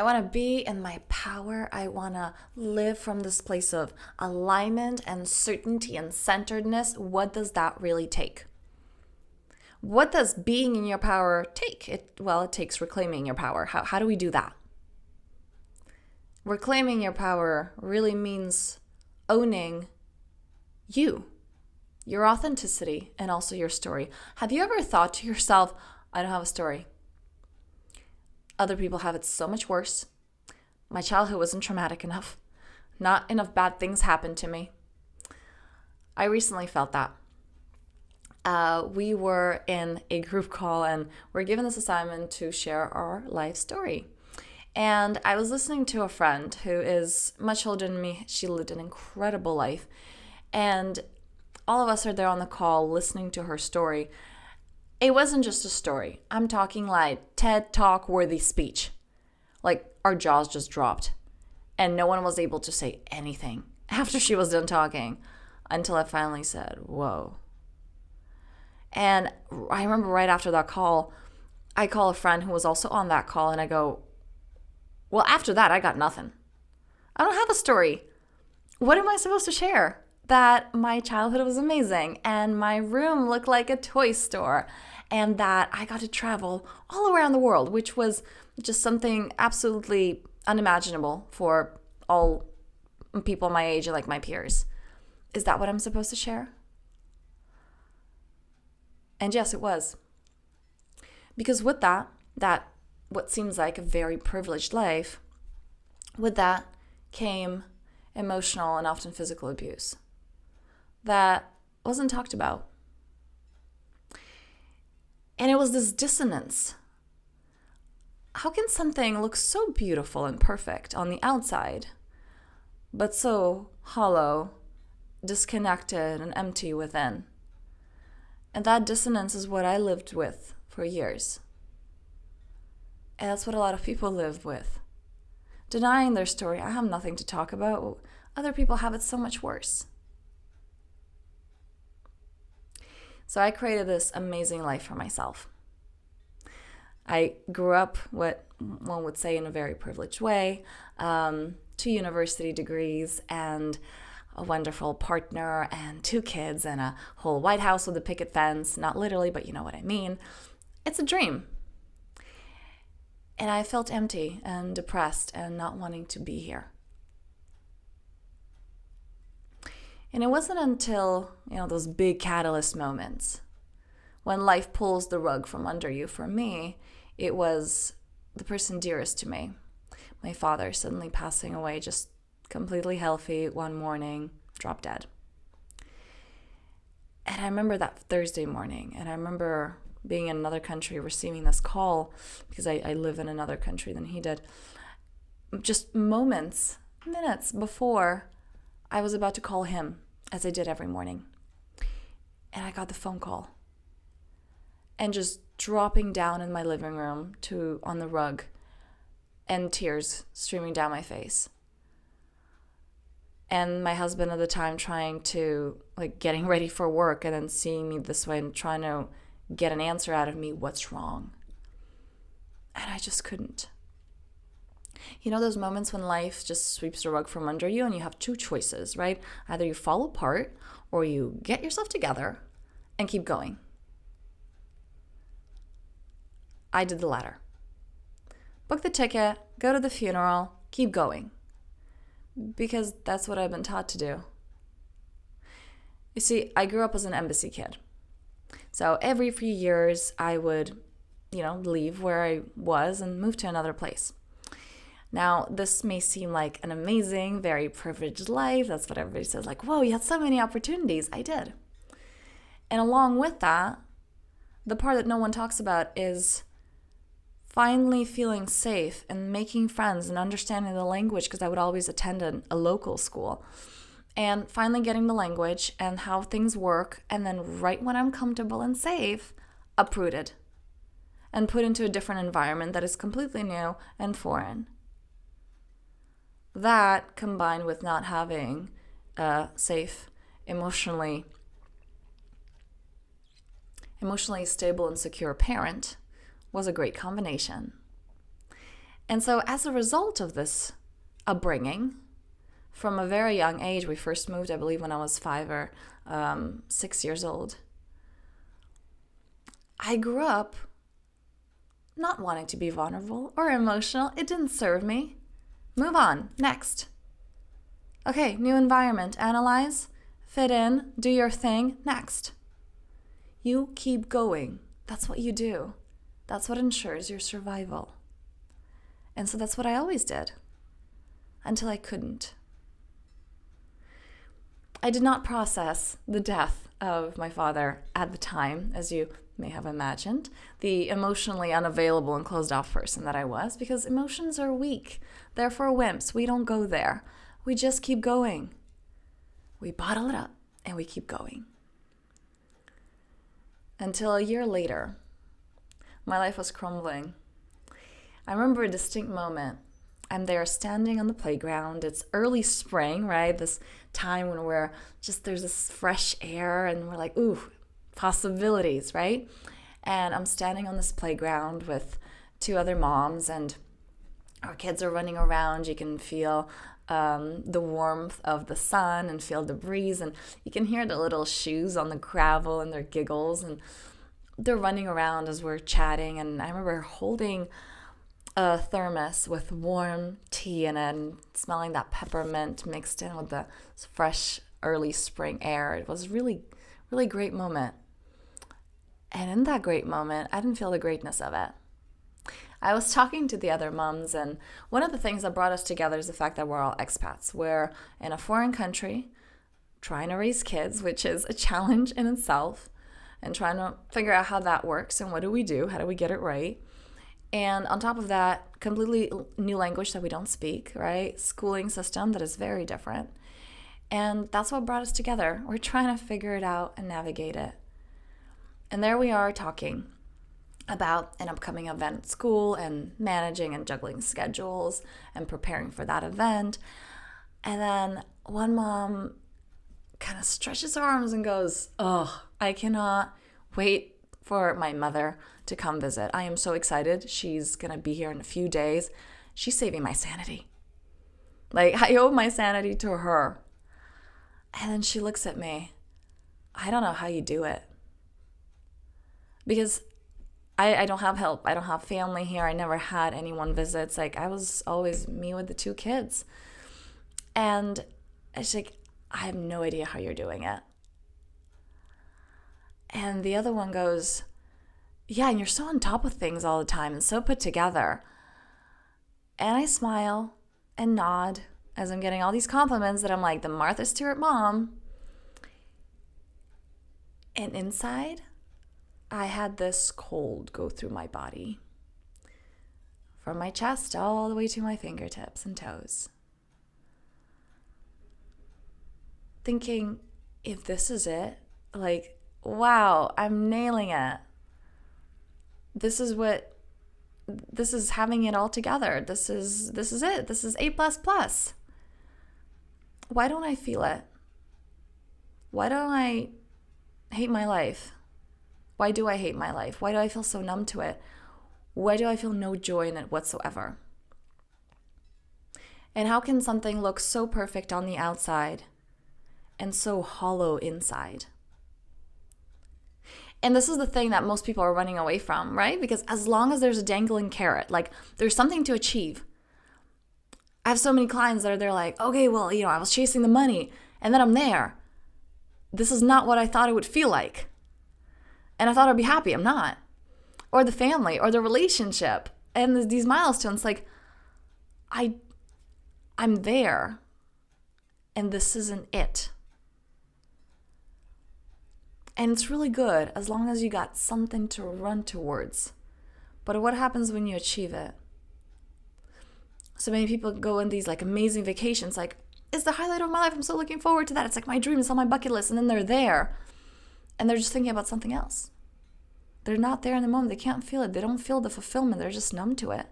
want to be in my power. I want to live from this place of alignment and certainty and centeredness. What does that really take? What does being in your power take? It takes reclaiming your power. How do we do that? Reclaiming your power really means owning you, your authenticity, and also your story. Have you ever thought to yourself, I don't have a story? Other people have it so much worse. My childhood wasn't traumatic enough. Not enough bad things happened to me. I recently felt that. We were in a group call and we're given this assignment to share our life story. And I was listening to a friend who is much older than me. She lived an incredible life. And all of us are there on the call listening to her story. It wasn't just a story. I'm talking like TED Talk worthy speech. Like our jaws just dropped. And no one was able to say anything after she was done talking until I finally said, whoa. And I remember right after that call, I call a friend who was also on that call and I go, well, after that, I got nothing. I don't have a story. What am I supposed to share? That my childhood was amazing and my room looked like a toy store and that I got to travel all around the world, which was just something absolutely unimaginable for all people my age and like my peers. Is that what I'm supposed to share? And yes, it was. Because with that what seems like a very privileged life, with that came emotional and often physical abuse that wasn't talked about. And it was this dissonance. How can something look so beautiful and perfect on the outside, but so hollow, disconnected, and empty within? And that dissonance is what I lived with for years. And that's what a lot of people live with. Denying their story. I have nothing to talk about. Other people have it so much worse. So I created this amazing life for myself. I grew up what one would say in a very privileged way, 2 university degrees and a wonderful partner and 2 kids and a whole White House with a picket fence. Not literally, but you know what I mean. It's a dream. And I felt empty and depressed and not wanting to be here. And it wasn't until, those big catalyst moments when life pulls the rug from under you. For me, it was the person dearest to me, my father, suddenly passing away, just completely healthy one morning, dropped dead. And I remember that Thursday morning, and I remember being in another country, receiving this call, because I live in another country than he did, just minutes before I was about to call him, as I did every morning. And I got the phone call. And just dropping down in my living room on the rug, and tears streaming down my face. And my husband at the time trying to, getting ready for work and then seeing me this way and trying to get an answer out of me, what's wrong? And I just couldn't. Those moments when life just sweeps the rug from under you and you have 2 choices, right? Either you fall apart or you get yourself together and keep going. I did the latter. Book the ticket, go to the funeral, keep going. Because that's what I've been taught to do. You see, I grew up as an embassy kid. So every few years I would, leave where I was and move to another place. Now, this may seem like an amazing, very privileged life. That's what everybody says, whoa, you had so many opportunities. I did. And along with that, the part that no one talks about is finally feeling safe and making friends and understanding the language, because I would always attend a local school. And finally getting the language and how things work, and then right when I'm comfortable and safe, uprooted and put into a different environment that is completely new and foreign. That, combined with not having a safe, emotionally stable and secure parent, was a great combination. And so as a result of this upbringing, from a very young age, we first moved, I believe, when I was 5 or 6 years old. I grew up not wanting to be vulnerable or emotional. It didn't serve me. Move on. Next. Okay, new environment. Analyze, fit in, do your thing. Next. You keep going. That's what you do. That's what ensures your survival. And so that's what I always did until I couldn't. I did not process the death of my father at the time, as you may have imagined, the emotionally unavailable and closed off person that I was, because emotions are weak. They're for wimps. We don't go there. We just keep going. We bottle it up and we keep going. Until a year later, my life was crumbling. I remember a distinct moment. I'm there standing on the playground. It's early spring, right? This time when there's this fresh air and we're like, ooh, possibilities, right? And I'm standing on this playground with 2 other moms, and our kids are running around. You can feel the warmth of the sun and feel the breeze, and you can hear the little shoes on the gravel and their giggles, and they're running around as we're chatting. And I remember holding a thermos with warm tea in it and smelling that peppermint mixed in with the fresh early spring air. It was really, really great moment. And in that great moment, I didn't feel the greatness of it. I was talking to the other moms, and one of the things that brought us together is the fact that we're all expats. We're in a foreign country trying to raise kids, which is a challenge in itself, and trying to figure out how that works and what do we do, how do we get it right. And on top of that, completely new language that we don't speak, right? Schooling system that is very different. And that's what brought us together. We're trying to figure it out and navigate it. And there we are talking about an upcoming event at school and managing and juggling schedules and preparing for that event. And then one mom kind of stretches her arms and goes, "Oh, I cannot wait for my mother to come visit. I am so excited. She's going to be here in a few days. She's saving my sanity. Like, I owe my sanity to her." And then she looks at me. I don't know how you do it. Because I don't have help. I don't have family here. I never had anyone visit. It's like I was always me with the 2 kids. And it's like, I have no idea how you're doing it. And the other one goes, "Yeah, and you're so on top of things all the time and so put together." And I smile and nod as I'm getting all these compliments that I'm like the Martha Stewart mom. And inside, I had this cold go through my body, from my chest all the way to my fingertips and toes. Thinking, if this is it, like, wow, I'm nailing it. This is having it all together. This is it. This is A++. Why don't I feel it? Why don't I hate my life? Why do I hate my life? Why do I feel so numb to it? Why do I feel no joy in it whatsoever? And how can something look so perfect on the outside and so hollow inside? And this is the thing that most people are running away from, right? Because as long as there's a dangling carrot, like there's something to achieve. I have so many clients that they're like, okay, well, I was chasing the money and then I'm there. This is not what I thought it would feel like. And I thought I'd be happy. I'm not. Or the family or the relationship and these milestones, like I'm there and this isn't it. And it's really good as long as you got something to run towards. But what happens when you achieve it? So many people go on these like amazing vacations, like, it's the highlight of my life. I'm so looking forward to that. It's like my dream. It's on my bucket list. And then they're there and they're just thinking about something else. They're not there in the moment. They can't feel it. They don't feel the fulfillment. They're just numb to it.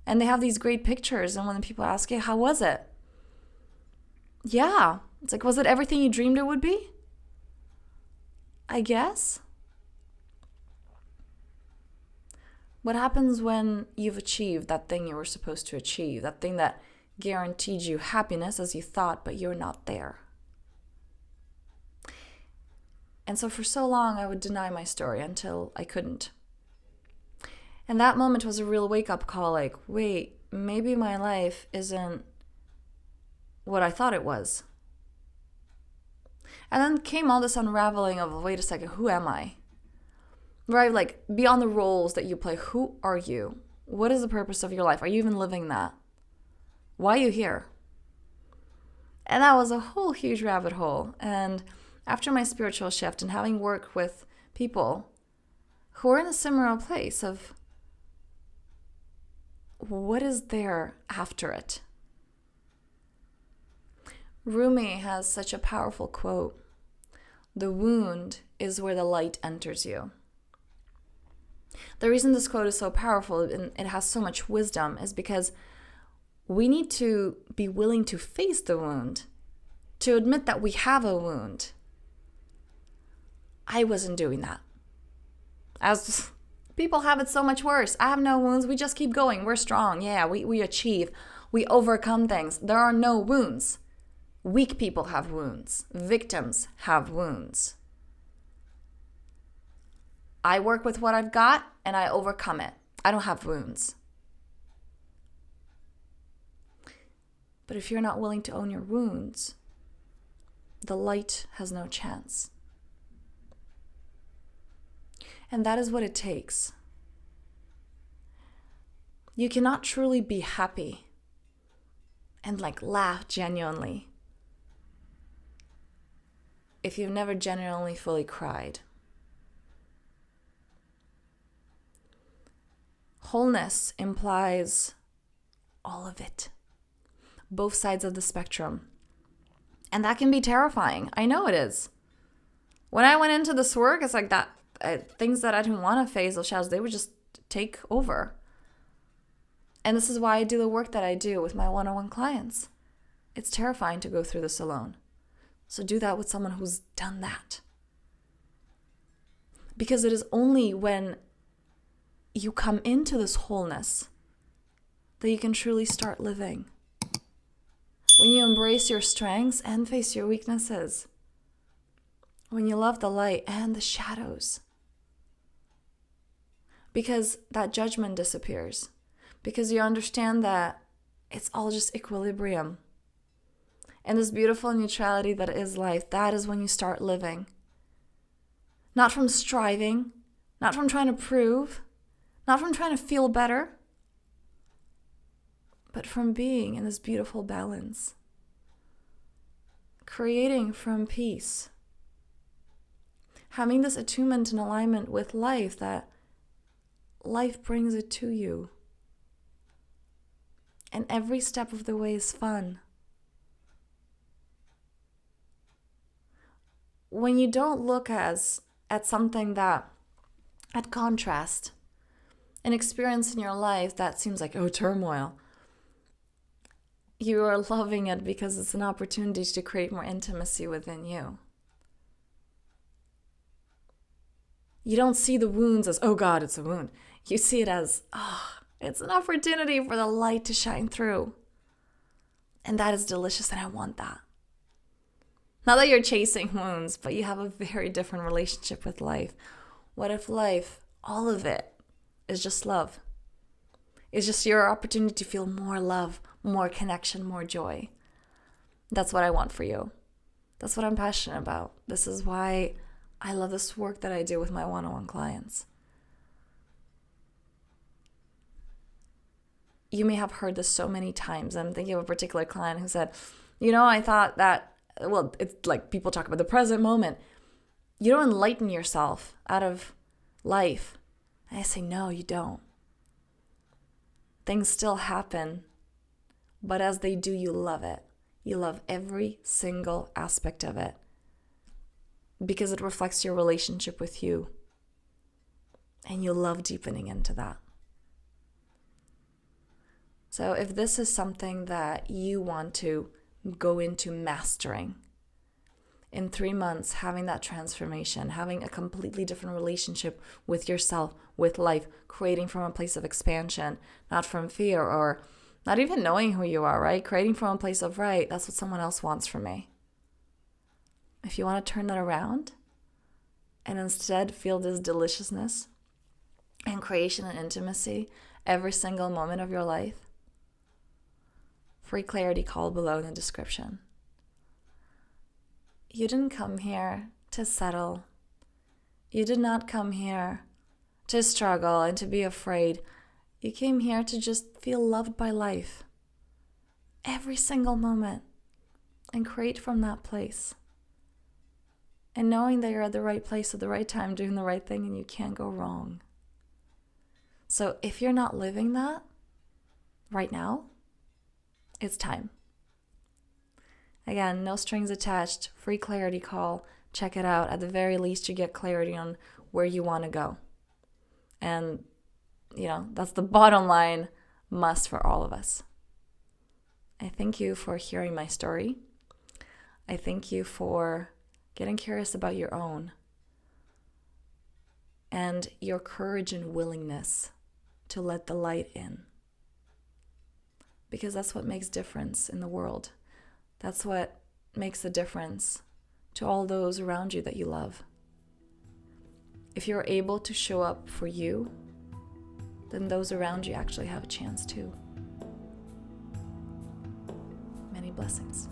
And they have these great pictures. And when people ask you, how was it? Yeah. It's like, was it everything you dreamed it would be? I guess. What happens when you've achieved that thing you were supposed to achieve, that thing that guaranteed you happiness as you thought, but you're not there? And so for so long, I would deny my story until I couldn't. And that moment was a real wake-up call, like, wait, maybe my life isn't what I thought it was. And then came all this unraveling of, wait a second, who am I? Right, like, beyond the roles that you play, who are you? What is the purpose of your life? Are you even living that? Why are you here? And that was a whole huge rabbit hole. And after my spiritual shift and having worked with people who are in a similar place of what is there after it? Rumi has such a powerful quote. The wound is where the light enters you. The reason this quote is so powerful and it has so much wisdom is because we need to be willing to face the wound, to admit that we have a wound. I wasn't doing that. As people have it so much worse. I have no wounds. We just keep going. We're strong. Yeah, we achieve. We overcome things. There are no wounds. Weak people have wounds. Victims have wounds. I work with what I've got and I overcome it. I don't have wounds. But if you're not willing to own your wounds, the light has no chance. And that is what it takes. You cannot truly be happy and laugh genuinely if you've never genuinely fully cried. Wholeness implies all of it, both sides of the spectrum. And that can be terrifying. I know it is. When I went into this work, it's like that things that I didn't want to face, those shadows, they would just take over. And this is why I do the work that I do with my one-on-one clients. It's terrifying to go through this alone. So do that with someone who's done that. Because it is only when you come into this wholeness that you can truly start living. When you embrace your strengths and face your weaknesses. When you love the light and the shadows. Because that judgment disappears. Because you understand that it's all just equilibrium. And this beautiful neutrality that is life, that is when you start living. Not from striving, not from trying to prove, not from trying to feel better, but from being in this beautiful balance. Creating from peace. Having this attunement and alignment with life that life brings it to you. And every step of the way is fun. When you don't look at something that, at contrast, an experience in your life that seems like, oh, turmoil, you are loving it because it's an opportunity to create more intimacy within you. You don't see the wounds as, oh God, it's a wound. You see it as, it's an opportunity for the light to shine through. And that is delicious, and I want that. Not that you're chasing wounds, but you have a very different relationship with life. What if life, all of it, is just love? It's just your opportunity to feel more love, more connection, more joy. That's what I want for you. That's what I'm passionate about. This is why I love this work that I do with my one-on-one clients. You may have heard this so many times. I'm thinking of a particular client who said, I thought that, it's like people talk about the present moment. You don't enlighten yourself out of life. And I say, no, you don't. Things still happen, but as they do, you love it. You love every single aspect of it because it reflects your relationship with you. And you love deepening into that. So if this is something that you want to go into mastering, in 3 months having that transformation, having a completely different relationship with yourself, with life, creating from a place of expansion, not from fear or not even knowing who you are, right? Creating from a place of, right, that's what someone else wants from me. If you want to turn that around and instead feel this deliciousness and creation and intimacy every single moment of your life, free clarity call below in the description. You didn't come here to settle. You did not come here to struggle and to be afraid. You came here to just feel loved by life every single moment and create from that place. And knowing that you're at the right place at the right time, doing the right thing, and you can't go wrong. So if you're not living that right now, it's time. Again, no strings attached, free clarity call. Check it out. At the very least, you get clarity on where you want to go. And, that's the bottom line must for all of us. I thank you for hearing my story. I thank you for getting curious about your own and your courage and willingness to let the light in. Because that's what makes difference in the world. That's what makes a difference to all those around you that you love. If you're able to show up for you, then those around you actually have a chance too. Many blessings.